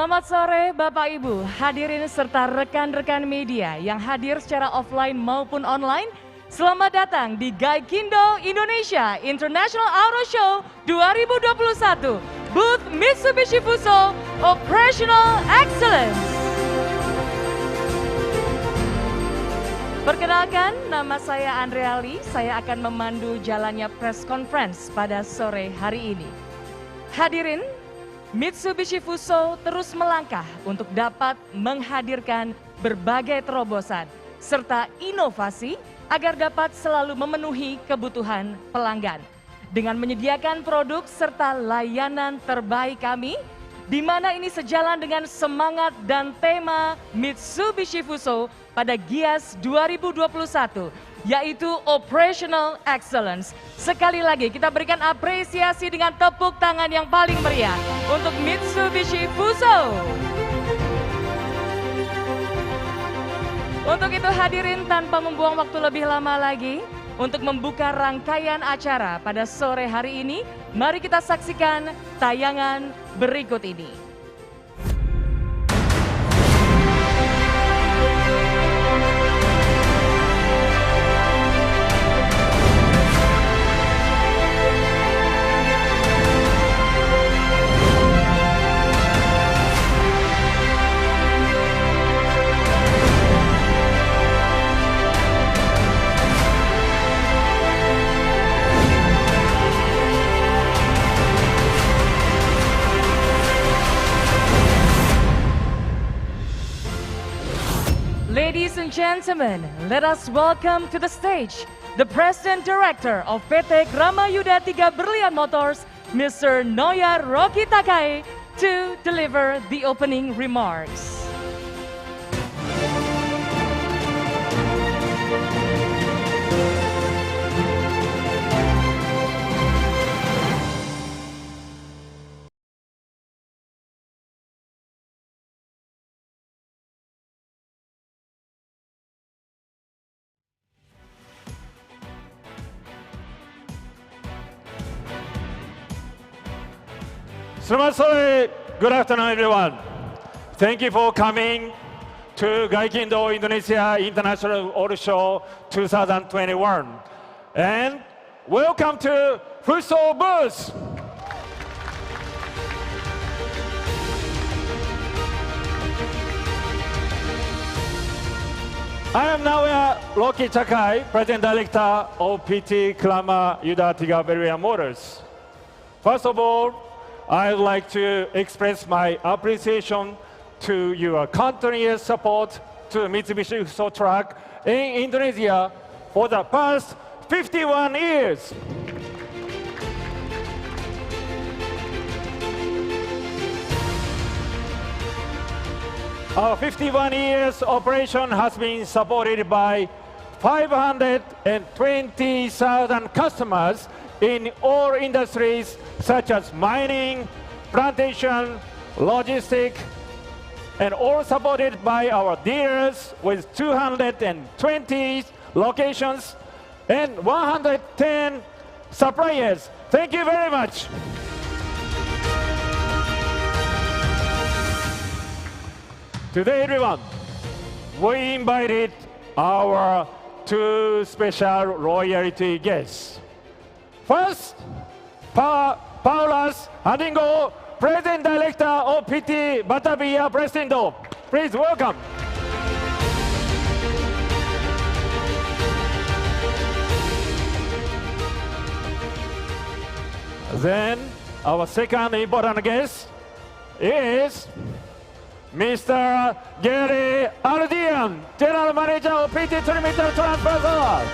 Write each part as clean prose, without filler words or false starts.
Selamat sore Bapak Ibu, hadirin serta rekan-rekan media yang hadir secara offline maupun online. Selamat datang di Gaikindo Indonesia International Auto Show 2021, booth Mitsubishi Fuso Operational Excellence. Perkenalkan, nama saya Andreali, saya akan memandu jalannya press conference pada sore hari ini. Hadirin, Mitsubishi Fuso terus melangkah untuk dapat menghadirkan berbagai terobosan serta inovasi agar dapat selalu memenuhi kebutuhan pelanggan. Dengan menyediakan produk serta layanan terbaik kami, di mana ini sejalan dengan semangat dan tema Mitsubishi Fuso pada Giias 2021, yaitu Operational Excellence. Sekali lagi kita berikan apresiasi dengan tepuk tangan yang paling meriah untuk Mitsubishi Fuso. Untuk itu hadirin, tanpa membuang waktu lebih lama lagi, untuk membuka rangkaian acara pada sore hari ini, mari kita saksikan tayangan berikut ini. Ladies and gentlemen, let us welcome to the stage the President Director of PT Gramayuda 3 Berlian Motors, Mr. Noya Rocky Takai, to deliver the opening remarks. Selamat sore, good afternoon everyone. Thank you for coming to Gaikindo Indonesia International Auto Show 2021. And welcome to Fuso booth. I am now Rocky Takai, President Director of PT Gramayuda 3 Berlian Motors. First of all, I would like to express my appreciation to your continuous support to Mitsubishi Fuso Truck in Indonesia for the past 51 years. Our 51 years operation has been supported by 520,000 customers in all industries such as mining, plantation, logistics, and all supported by our dealers with 220 locations and 110 suppliers. Thank you very much. Today, everyone, we invited our two special royalty guests. First, Paulas Handingo, President Director of PT Batavia Presindo. Please welcome. Then, our second important guest is Mr. Gary Aldian, General Manager of PT Trimeter Transfer.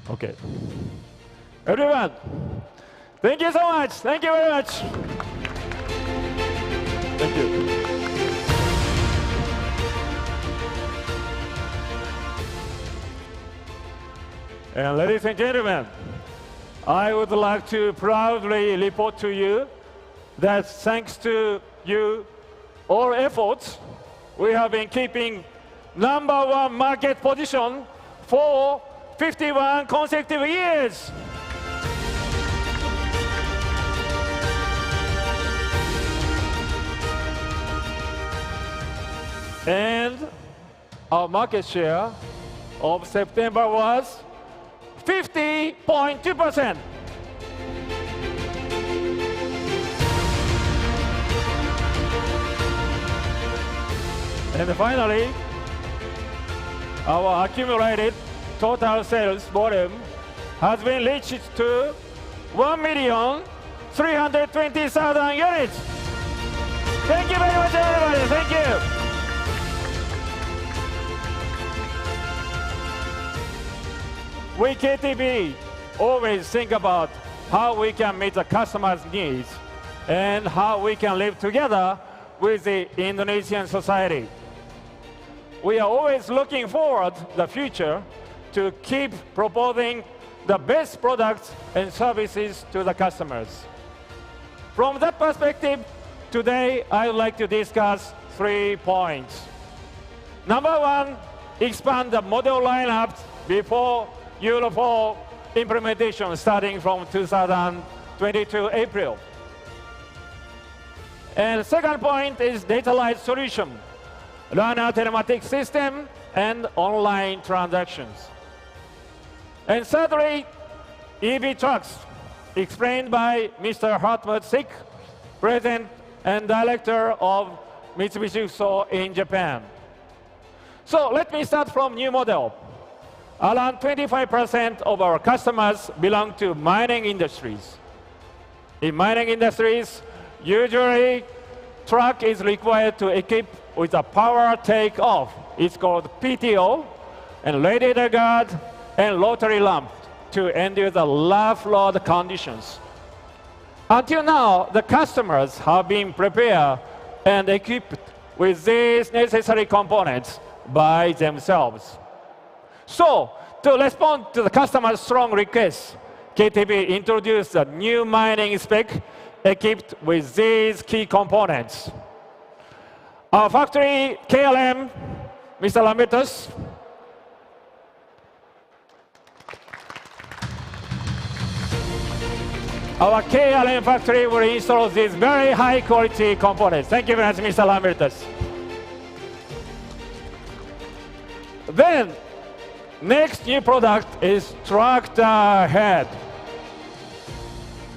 Okay. Everyone, thank you so much. Thank you very much. Thank you. And ladies and gentlemen, I would like to proudly report to you that thanks to you all efforts, we have been keeping #1 market position for 51 consecutive years. And our market share of September was 50.2%. And finally, our accumulated total sales volume has been reached to 1,320,000 units. Thank you very much, everybody. Thank you. We KTB always think about how we can meet the customer's needs and how we can live together with the Indonesian society. We are always looking forward to the future to keep proposing the best products and services to the customers. From that perspective, today I would like to discuss 3 points. Number 1, expand the model lineup before Euro 4 implementation starting from 2022 April. And the second point is data-lite solution, learner telematics system, and online transactions. And thirdly, EV trucks, explained by Mr. Hartmut Sick, President and Director of Mitsubishi Fuso in Japan. So let me start from new model. Around 25% of our customers belong to mining industries. In mining industries, usually truck is required to equip with a power take-off. It's called PTO, and radiator guard and rotary lamp to endure the rough road conditions. Until now, the customers have been prepared and equipped with these necessary components by themselves. So, to respond to the customer's strong request, KTB introduced a new mining spec equipped with these key components. Our factory, KLM, Mr. Lambertus. Our KLM factory will install these very high quality components. Thank you very much, Mr. Lambertus. Then, next new product is tractor head.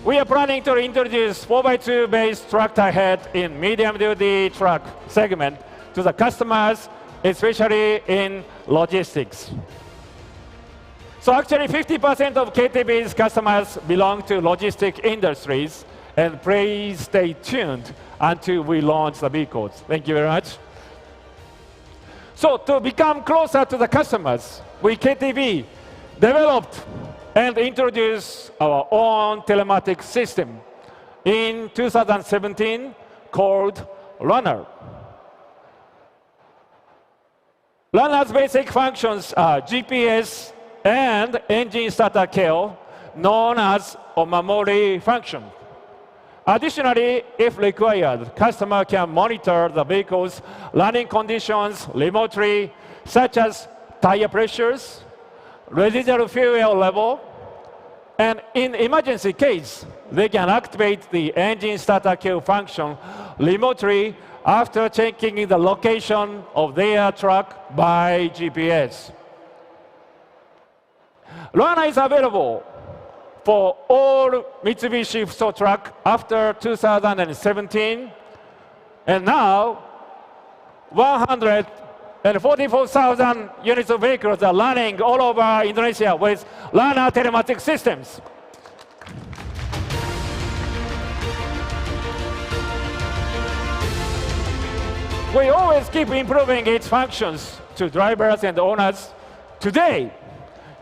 We are planning to introduce 4x2 based tractor head in medium-duty truck segment to the customers, especially in logistics. So actually 50% of KTB's customers belong to logistic industries, and please stay tuned until we launch the vehicles. Thank you very much. So to become closer to the customers, we KTB developed and introduced our own telematics system in 2017 called Runner. Runner's basic functions are GPS and engine starter kill, known as Omamori function. Additionally, if required, customer can monitor the vehicle's running conditions remotely, such as tire pressures, residual fuel level, and in emergency case, they can activate the engine starter kill function remotely after checking the location of their truck by GPS. Runner is available for all Mitsubishi Fuso truck after 2017, and now 144,000 units of vehicles are running all over Indonesia with Runner telematics systems. We always keep improving its functions to drivers and owners. Today,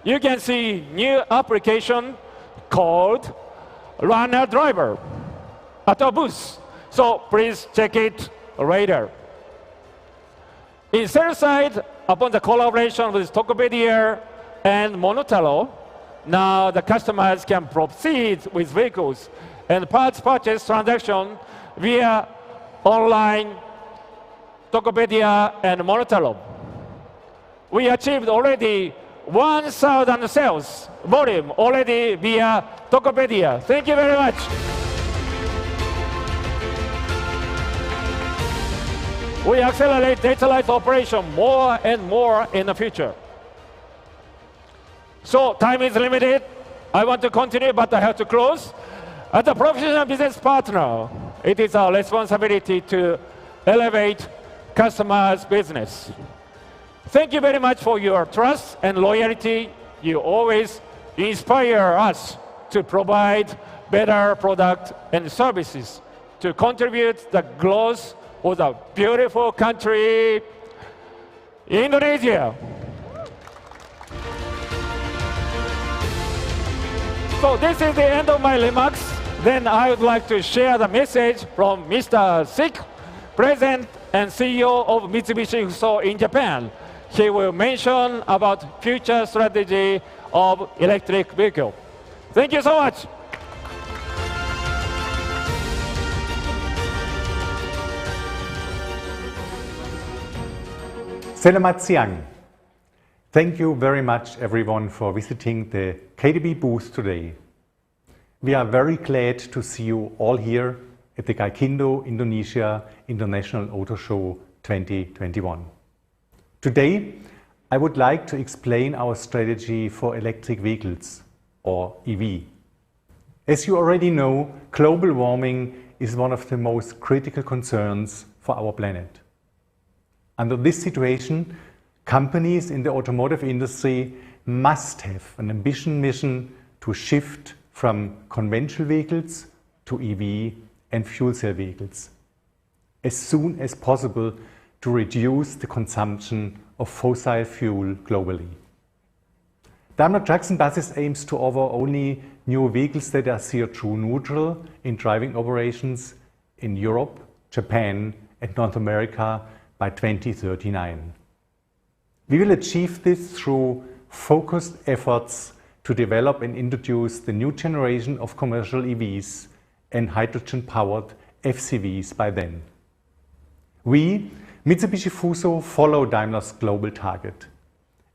you can see new application called Runner Driver at our booth. So please check it later. In sales side, upon the collaboration with Tokopedia and Monotaro, now the customers can proceed with vehicles and parts purchase transaction via online Tokopedia and Monotaro. We achieved already 1,000 sales volume already via Tokopedia. Thank you very much. we accelerate data-light operation more and more in the future. So time is limited. I want to continue, but I have to close. As a professional business partner, it is our responsibility to elevate customers' business. Thank you very much for your trust and loyalty. You always inspire us to provide better products and services to contribute the growth of the beautiful country, Indonesia. So this is the end of my remarks. Then I would like to share the message from Mr. Sik, President and CEO of Mitsubishi Fuso in Japan. He will mention about future strategy of electric vehicle. Thank you so much. Selamat siang. Thank you very much everyone for visiting the KDB booth today. We are very glad to see you all here at the Gaikindo Indonesia International Auto Show 2021. Today, I would like to explain our strategy for electric vehicles, or EV. As you already know, global warming is one of the most critical concerns for our planet. Under this situation, companies in the automotive industry must have an ambitious mission to shift from conventional vehicles to EV and fuel cell vehicles as soon as possible to reduce the consumption of fossil fuel globally. Daimler Trucks and Buses aims to offer only new vehicles that are CO2 neutral in driving operations in Europe, Japan and North America by 2039. We will achieve this through focused efforts to develop and introduce the new generation of commercial EVs and hydrogen-powered FCVs by then. We, Mitsubishi Fuso, follow Daimler's global target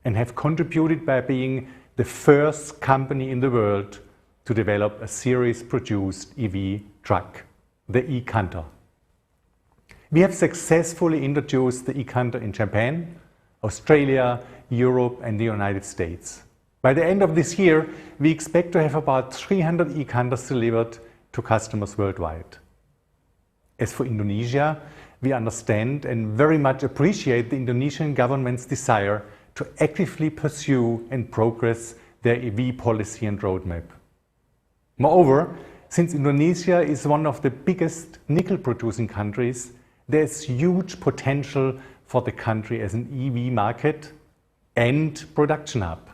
and have contributed by being the first company in the world to develop a series-produced EV truck, the e-Canter. We have successfully introduced the e-Canter in Japan, Australia, Europe and the United States. By the end of this year, we expect to have about 300 e-Canters delivered to customers worldwide. As for Indonesia, we understand and very much appreciate the Indonesian government's desire to actively pursue and progress their EV policy and roadmap. Moreover, since Indonesia is one of the biggest nickel-producing countries, there is huge potential for the country as an EV market and production hub.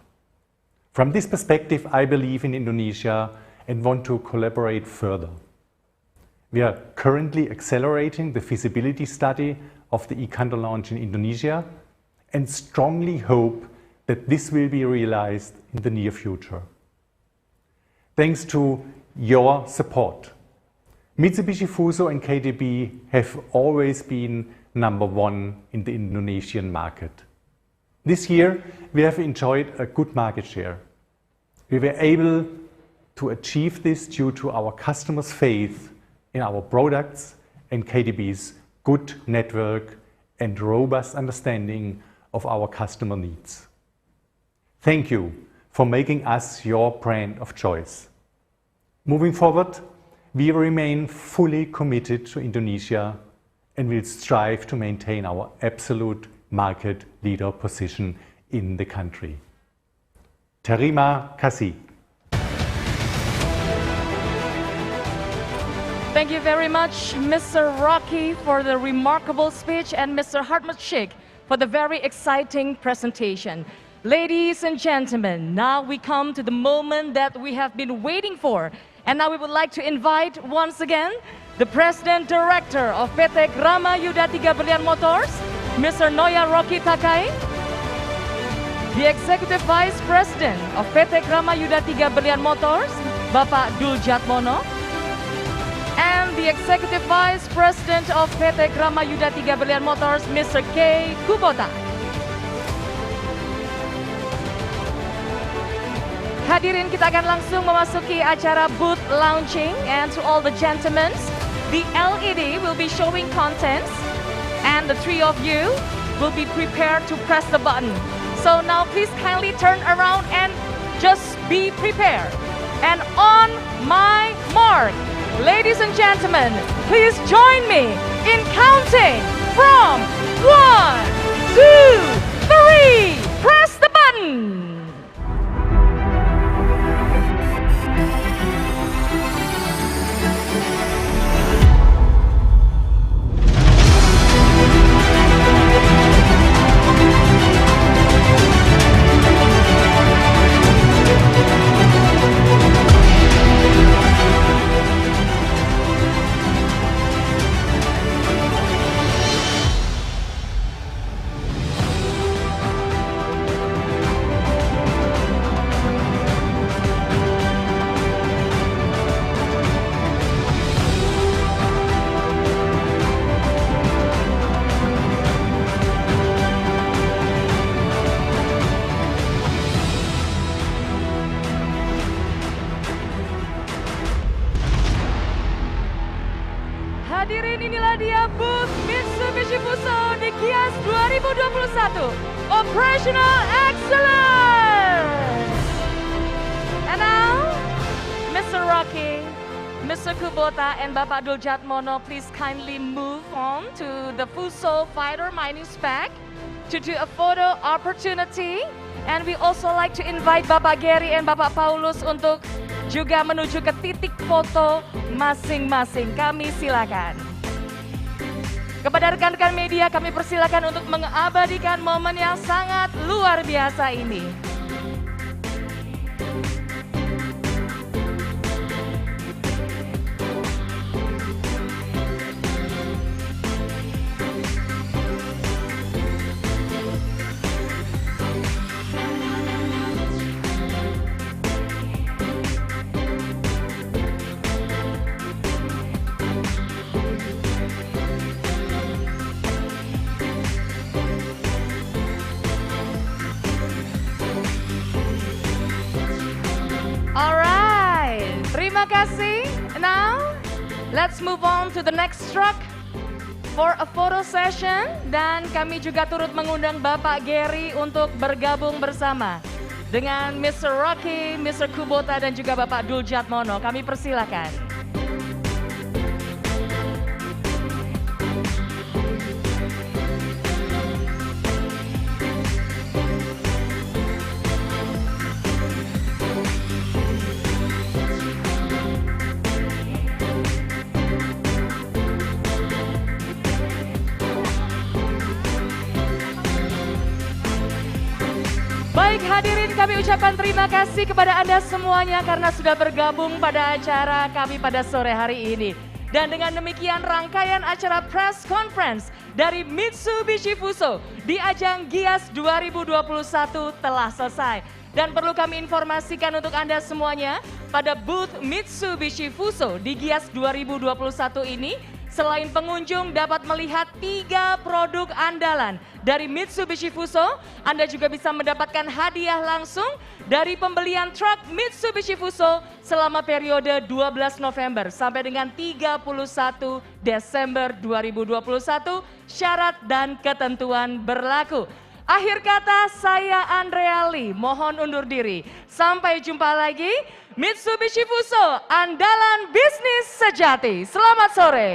From this perspective, I believe in Indonesia and want to collaborate further. We are currently accelerating the feasibility study of the e-Canter launch in Indonesia and strongly hope that this will be realized in the near future. Thanks to your support, Mitsubishi Fuso and KDB have always been #1 in the Indonesian market. This year, we have enjoyed a good market share. We were able to achieve this due to our customers' faith in our products and KDB's good network and robust understanding of our customer needs. Thank you for making us your brand of choice. Moving forward, we remain fully committed to Indonesia and will strive to maintain our absolute market leader position in the country. Terima kasih. Thank you very much, Mr. Rocky, for the remarkable speech, and Mr. Hartmut Schick for the very exciting presentation. Ladies and gentlemen, now we come to the moment that we have been waiting for. And now we would like to invite once again the President Director of PT Grama Yuda 3 Berlian Motors, Mr. Noya Rocky Takai, the Executive Vice President of PT Grama Yuda 3 Berlian Motors, Bapak Dul Jatmono, and the Executive Vice President of PT Grama Yuda 3 Berlian Motors, Mr. K. Kubota. Hadirin, kita akan langsung memasuki acara booth launching, and to all the gentlemen, the LED will be showing contents and the three of you will be prepared to press the button. So now please kindly turn around and just be prepared. And on my mark, ladies and gentlemen, please join me in counting from 1, 2, 3. Press the button. Hadirin, inilah dia booth Mitsubishi Fuso di Giias 2021. Operational Excellence! And now, Mr. Rocky, Mr. Kubota, and Bapak Dul Jatmono, please kindly move on to the Fuso Fighter Mining Spec to do a photo opportunity. And we also like to invite Bapak Gary and Bapak Paulus untuk juga menuju ke titik foto masing-masing. Kami silakan. Kepada rekan-rekan media kami persilakan untuk mengabadikan momen yang sangat luar biasa ini. Alright, terima kasih. Now, let's move on to the next truck for a photo session. Dan kami juga turut mengundang Bapak Gary untuk bergabung bersama dengan Mr. Rocky, Mr. Kubota, dan juga Bapak Dul Jatmono. Kami persilakan. Baik hadirin, kami ucapkan terima kasih kepada Anda semuanya karena sudah bergabung pada acara kami pada sore hari ini. Dan dengan demikian rangkaian acara press conference dari Mitsubishi Fuso di ajang Giias 2021 telah selesai. Dan perlu kami informasikan untuk Anda semuanya, pada booth Mitsubishi Fuso di Giias 2021 ini, selain pengunjung dapat melihat 3 produk andalan dari Mitsubishi Fuso, Anda juga bisa mendapatkan hadiah langsung dari pembelian truk Mitsubishi Fuso selama periode 12 November sampai dengan 31 Desember 2021. Syarat dan ketentuan berlaku. Akhir kata, saya Andreali, mohon undur diri. Sampai jumpa lagi. Mitsubishi Fuso, Andalan Bisnis Sejati. Selamat sore.